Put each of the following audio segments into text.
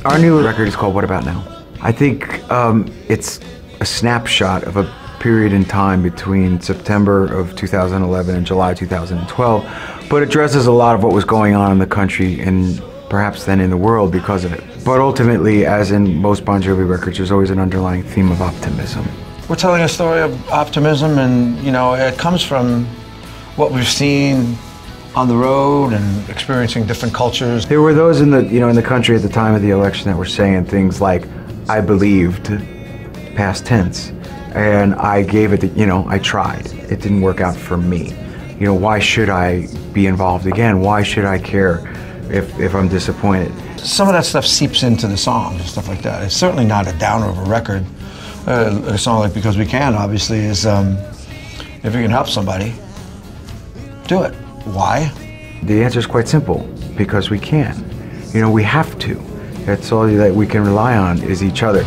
Our new record is called What About Now? I think it's a snapshot of a period in time between September of 2011 and July 2012, but addresses a lot of what was going on in the country and perhaps then in the world because of it. But ultimately, as in most Bon Jovi records, there's always an underlying theme of optimism. We're telling a story of optimism, and you know, it comes from what we've seen on the road and experiencing different cultures. There were those in the country at the time of the election that were saying things like, "I believed," past tense, and I gave it. I tried. It didn't work out for me. Why should I be involved again? Why should I care if I'm disappointed? Some of that stuff seeps into the songs and stuff like that. It's certainly not a downer of a record. A song like Because We Can, obviously, is if you can help somebody, do it. Why? The answer is quite simple. Because we can. We have to. That's all that we can rely on is each other.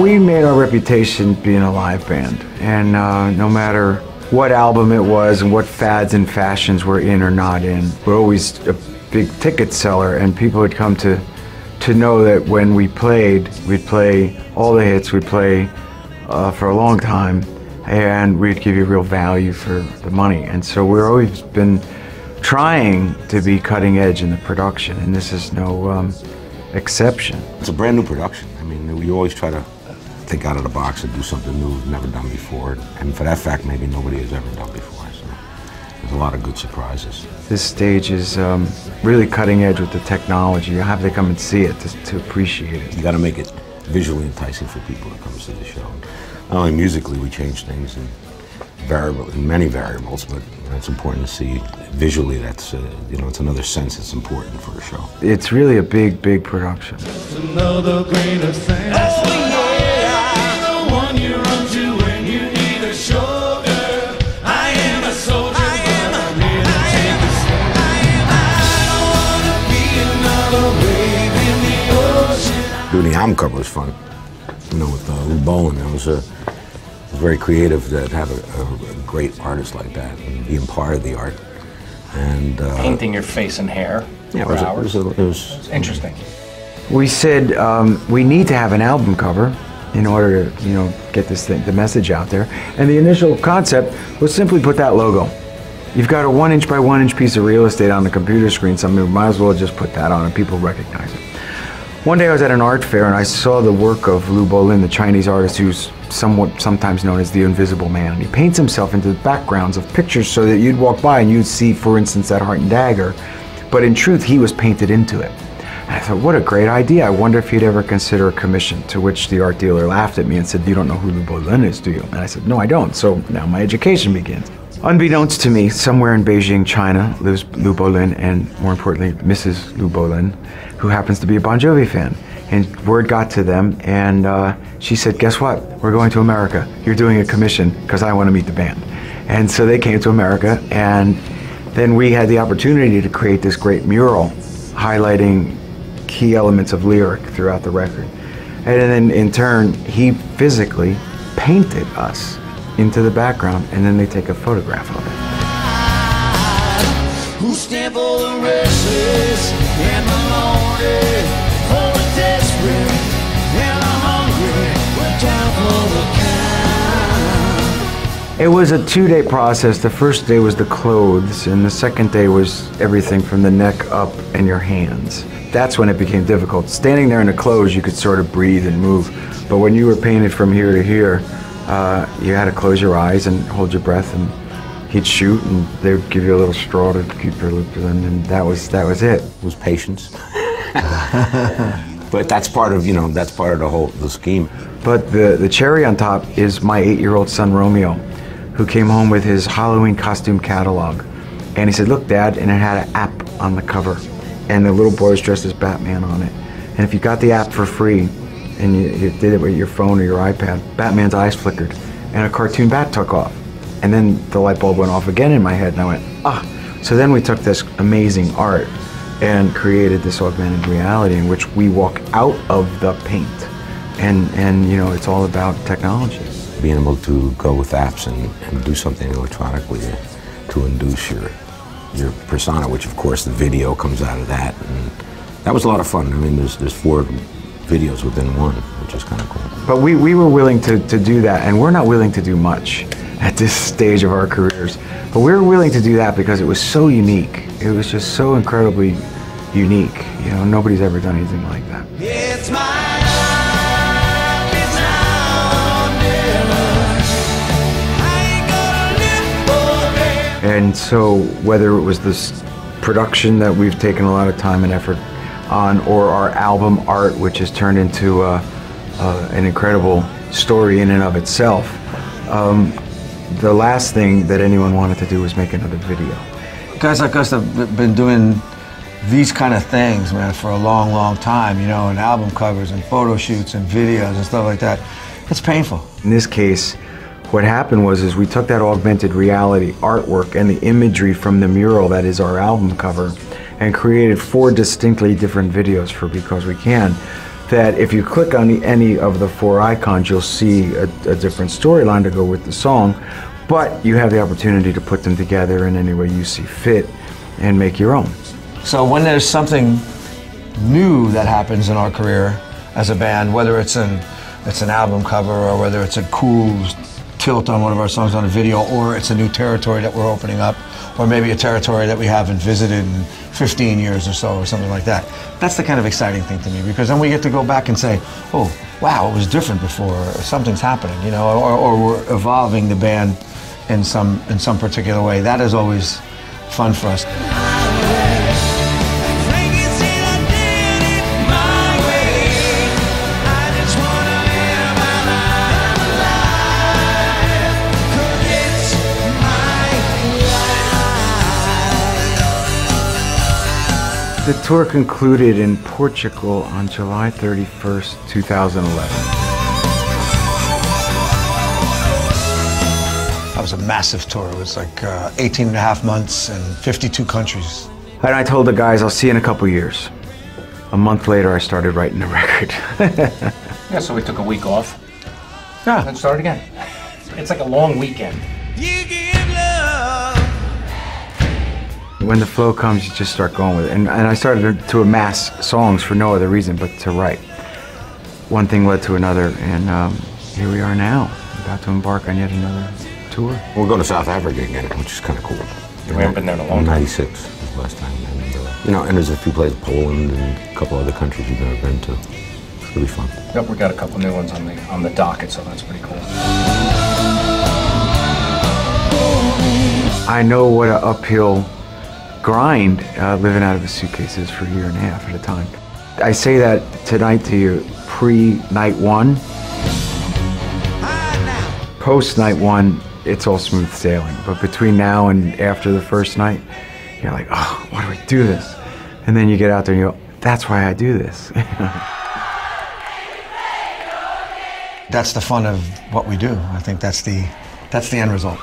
We made our reputation being a live band, and no matter what album it was and what fads and fashions we're in or not in, we're always a big ticket seller, and people would come to know that when we played, we'd play all the hits, we'd play for a long time, and we'd give you real value for the money. And so we've always been trying to be cutting edge in the production, and this is no exception. It's a brand new production. I mean, we always try to think out of the box and do something new we've never done before. And for that fact, maybe nobody has ever done before. So there's a lot of good surprises. This stage is really cutting edge with the technology. You have to come and see it to appreciate it. You got to make it visually enticing for people that come to the show. Not only musically, we change things in many variables, but it's important to see visually. That's it's another sense that's important for a show. It's really a big production. Just another grain of sand. Oh yeah, the one you run to when you need a shoulder. I am a soldier, but I'm here to take a stand. I don't wanna be another wave in the ocean. Doing the album cover was fun. With Lou Bolin, it was very creative to have a great artist like that and being part of the art. And painting your face and hair for hours. It was interesting. We said we need to have an album cover in order to get the message out there. And the initial concept was simply put that logo. You've got a 1 inch by 1 inch piece of real estate on the computer screen, so we might as well just put that on and people recognize it. One day I was at an art fair and I saw the work of Lou Bolin, the Chinese artist who's sometimes known as the Invisible Man. And he paints himself into the backgrounds of pictures so that you'd walk by and you'd see, for instance, that Heart and Dagger. But in truth, he was painted into it. And I thought, what a great idea. I wonder if he'd ever consider a commission, to which the art dealer laughed at me and said, "You don't know who Lou Bolin is, do you?" And I said, "No, I don't." So now my education begins. Unbeknownst to me, somewhere in Beijing, China, lives Lou Bolin, and more importantly, Mrs. Lou Bolin, who happens to be a Bon Jovi fan. And word got to them, and she said, "Guess what? We're going to America. You're doing a commission because I want to meet the band." And so they came to America, and then we had the opportunity to create this great mural highlighting key elements of lyric throughout the record. And then in turn, he physically painted us into the background, and then they take a photograph of it. Who stand for the restless and the lonely, for the desperate and the hungry, we're down for the count. It was a 2-day process. The first day was the clothes, and the second day was everything from the neck up and your hands. That's when it became difficult. Standing there in the clothes, you could sort of breathe and move, but when you were painted from here to here, you had to close your eyes and hold your breath, and he'd shoot, and they would give you a little straw to keep your lips in, and that was it. It was patience. But that's part of the scheme. But the cherry on top is my 8-year-old son Romeo, who came home with his Halloween costume catalog, and he said, "Look, Dad," and it had an app on the cover, and the little boy was dressed as Batman on it. And if you got the app for free, and you did it with your phone or your iPad, Batman's eyes flickered, and a cartoon bat took off. And then the light bulb went off again in my head, and I went, ah. So then we took this amazing art and created this augmented reality in which we walk out of the paint. And it's all about technology. being able to go with apps and do something electronically to induce your persona, which of course the video comes out of that. And that was a lot of fun. I mean, there's 4 videos within one, which is kind of cool. But we were willing to do that, and we're not willing to do much at this stage of our careers. But we were willing to do that because it was so unique. It was just so incredibly unique. You know, nobody's ever done anything like that. It's my life, it's now or never. I ain't gonna live forever. And so whether it was this production that we've taken a lot of time and effort on, or our album art, which has turned into an incredible story in and of itself, the last thing that anyone wanted to do was make another video. Guys like us have been doing these kind of things, man, for a long, long time, you know, and album covers and photo shoots and videos and stuff like that. It's painful. In this case, what happened was we took that augmented reality artwork and the imagery from the mural that is our album cover and created 4 distinctly different videos for Because We Can, that if you click on any of the 4 icons, you'll see a different storyline to go with the song, but you have the opportunity to put them together in any way you see fit and make your own. So when there's something new that happens in our career as a band, whether it's an album cover or whether it's a cool tilt on one of our songs on a video, or it's a new territory that we're opening up, or maybe a territory that we haven't visited in 15 years or so, or something like that. That's the kind of exciting thing to me, because then we get to go back and say, oh, wow, it was different before, or something's happening, you know, or we're evolving the band in some particular way. That is always fun for us. The tour concluded in Portugal on July 31st, 2011. That was a massive tour. It was like 18 and a half months and 52 countries. And I told the guys, I'll see you in a couple years. A month later, I started writing the record. Yeah, so we took a week off. Yeah. And started again. It's like a long weekend. You give love. When the flow comes, you just start going with it. And I started to amass songs for no other reason but to write. One thing led to another, and here we are now, about to embark on yet another tour. We're going to South Africa again, which is kind of cool. We haven't been there in a long time. 96 was the last time. And, you know, and there's a few places, Poland and a couple other countries we've never been to. It's really fun. Yep, we got a couple new ones on the docket, so that's pretty cool. I know what an uphill grind living out of a suitcase is for a year and a half at a time. I say that tonight to you, pre-night 1. Post-night 1, it's all smooth sailing. But between now and after the first night, you're like, oh, why do we do this? And then you get out there and you go, that's why I do this. That's the fun of what we do. I think that's the end result.